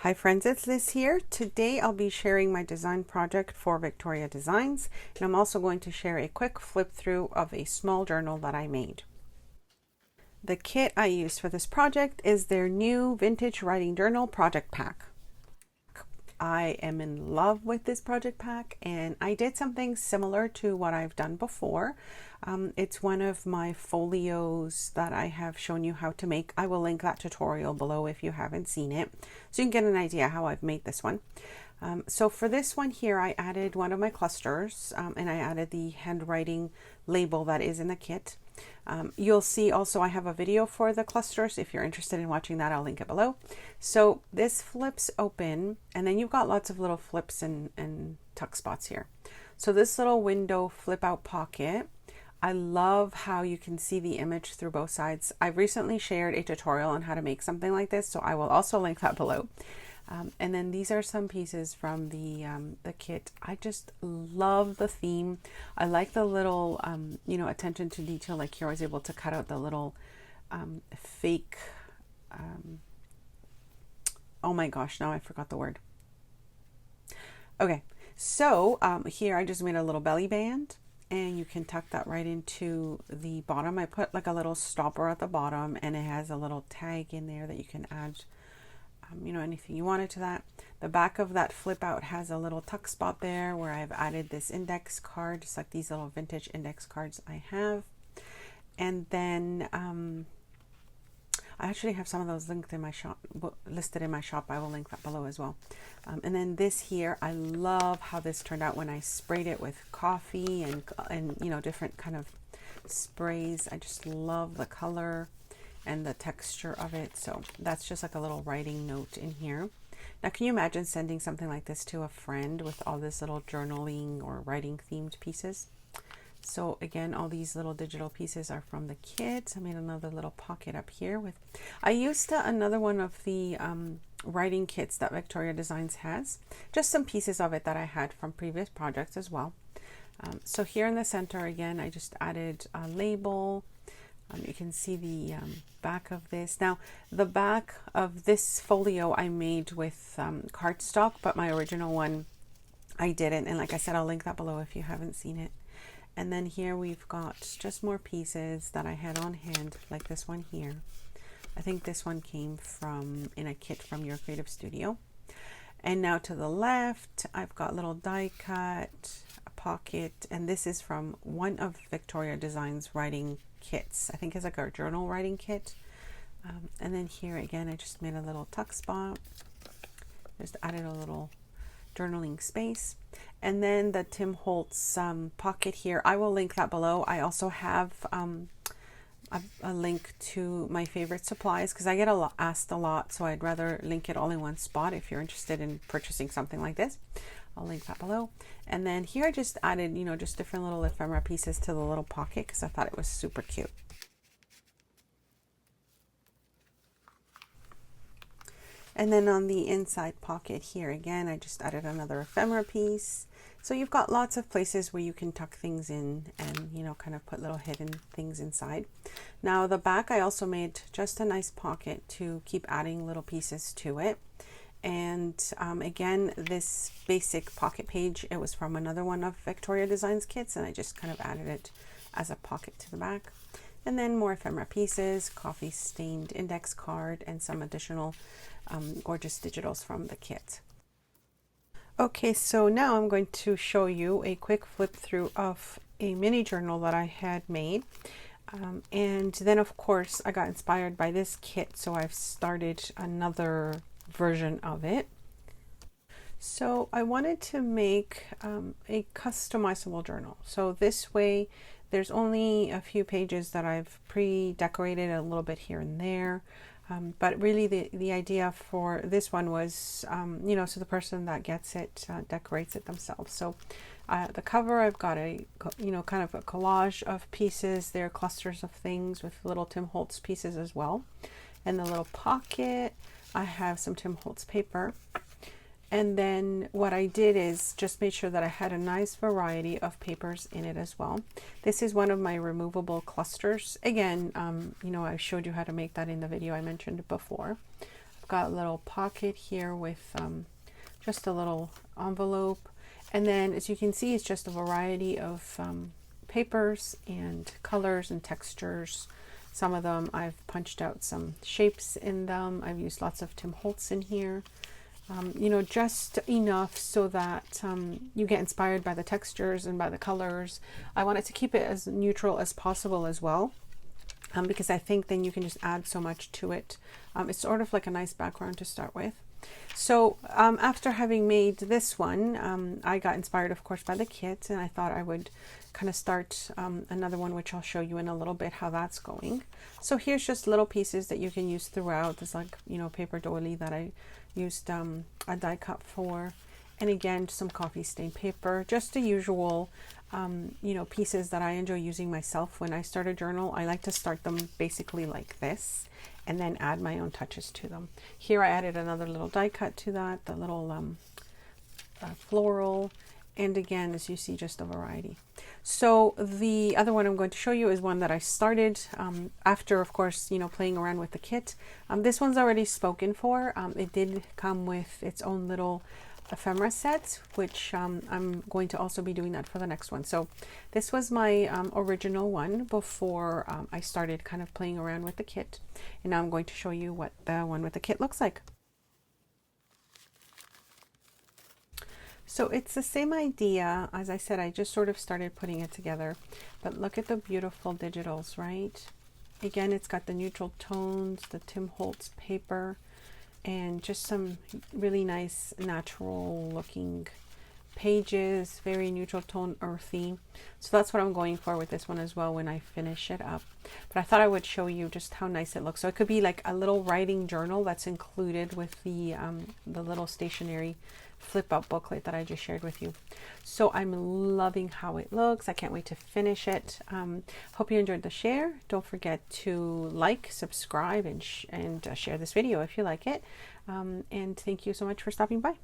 Hi friends, it's Liz here. Today I'll be sharing my design project for Vectoria Designs, and I'm also going to share a quick flip through of a small journal that I made. The kit I used for this project is their new vintage writing journal project pack. I am in love with this project pack, and I did something similar to what I've done before. It's one of my folios that I have shown you how to make. I will link that tutorial below if you haven't seen it, so you can get an idea how I've made this one. So for this one here, I added one of my clusters, and I added the handwriting label that is in the kit. You'll see also I have a video for the clusters. If you're interested in watching that, I'll link it below. So this flips open, and then you've got lots of little flips and tuck spots here. So this little window flip out pocket, I love how you can see the image through both sides. I've recently shared a tutorial on how to make something like this, so I will also link that below. And then these are some pieces from the kit. I just love the theme. I like the little, attention to detail. Like here I was able to cut out the little fake, oh my gosh, now I forgot the word. Okay, so here I just made a little belly band, and you can tuck that right into the bottom. I put like a little stopper at the bottom, and it has a little tag in there that you can add anything you wanted to that. The back of that flip out has a little tuck spot there where I've added this index card, just like these little vintage index cards I have. And then I actually have some of those linked in my shop, listed in my shop. I will link that below as well. And then this here, I love how this turned out when I sprayed it with coffee and different kind of sprays. I just love the color and the texture of it. So that's just like a little writing note in here. Now, can you imagine sending something like this to a friend with all this little journaling or writing themed pieces? So again, all these little digital pieces are from the kit. I made another little pocket up here with, I used another one of the writing kits that Vectoria Designs has, just some pieces of it that I had from previous projects as well. So here in the center, again, I just added a label. You can see the back of this. Now, the back of this folio I made with cardstock, but my original one I didn't. And like I said, I'll link that below if you haven't seen it. And then here we've got just more pieces that I had on hand, like this one here. I think this one came from in a kit from Your Creative Studio. And now to the left, I've got little die cut, a pocket, and this is from one of Vectoria Designs writing kits. I think it's like our journal writing kit. And then here again, I just made a little tuck spot. Just added a little journaling space. And then the Tim Holtz pocket here, I will link that below. I also have a link to my favorite supplies because I get asked a lot, so I'd rather link it all in one spot if you're interested in purchasing something like this. I'll link that below. And then here I just added, just different little ephemera pieces to the little pocket because I thought it was super cute. And then on the inside pocket here, again, I just added another ephemera piece. So you've got lots of places where you can tuck things in and, kind of put little hidden things inside. Now the back, I also made just a nice pocket to keep adding little pieces to it. And again, this basic pocket page, it was from another one of Vectoria Designs kits, and I just kind of added it as a pocket to the back. And then more ephemera pieces, coffee stained index card, and some additional gorgeous digitals from the kit. Okay, so now I'm going to show you a quick flip through of a mini journal that I had made. And then of course I got inspired by this kit, so I've started another version of it. So I wanted to make a customizable journal. So this way there's only a few pages that I've pre-decorated a little bit here and there. But really the idea for this one was, so the person that gets it decorates it themselves. So the cover, I've got a, kind of a collage of pieces. They're clusters of things with little Tim Holtz pieces as well. And the little pocket, I have some Tim Holtz paper. And then what I did is just made sure that I had a nice variety of papers in it as well. This is one of my removable clusters. Again, I showed you how to make that in the video I mentioned before. I've got a little pocket here with just a little envelope. And then as you can see, it's just a variety of papers and colors and textures. Some of them I've punched out some shapes in them. I've used lots of Tim Holtz in here. You know, just enough so that you get inspired by the textures and by the colors. I wanted to keep it as neutral as possible as well, because I think then you can just add so much to it. It's sort of like a nice background to start with. So after having made this one, I got inspired, of course, by the kit, and I thought I would kind of start another one, which I'll show you in a little bit how that's going. So here's just little pieces that you can use throughout. There's like, you know, paper doily that I used a die cut for, and again some coffee stain paper, just the usual you know, pieces that I enjoy using myself when I start a journal. I like to start them basically like this and then add my own touches to them. Here I added another little die cut to that, the little floral, and again, as you see, just a variety. So the other one I'm going to show you is one that I started after, of course, you know, playing around with the kit. This one's already spoken for. It did come with its own little ephemera set, which I'm going to also be doing that for the next one. So this was my original one before I started kind of playing around with the kit, and now I'm going to show you what the one with the kit looks like. So it's the same idea. As I said, I just sort of started putting it together, but look at the beautiful digitals, right? Again, it's got the neutral tones, the Tim Holtz paper, and just some really nice natural looking pages, very neutral tone, earthy. So that's what I'm going for with this one as well when I finish it up. But I thought I would show you just how nice it looks. So it could be like a little writing journal that's included with the little stationery flip out booklet that I just shared with you. So I'm loving how it looks. I can't wait to finish it. Hope you enjoyed the share. Don't forget to like, subscribe, and share this video if you like it. And thank you so much for stopping by.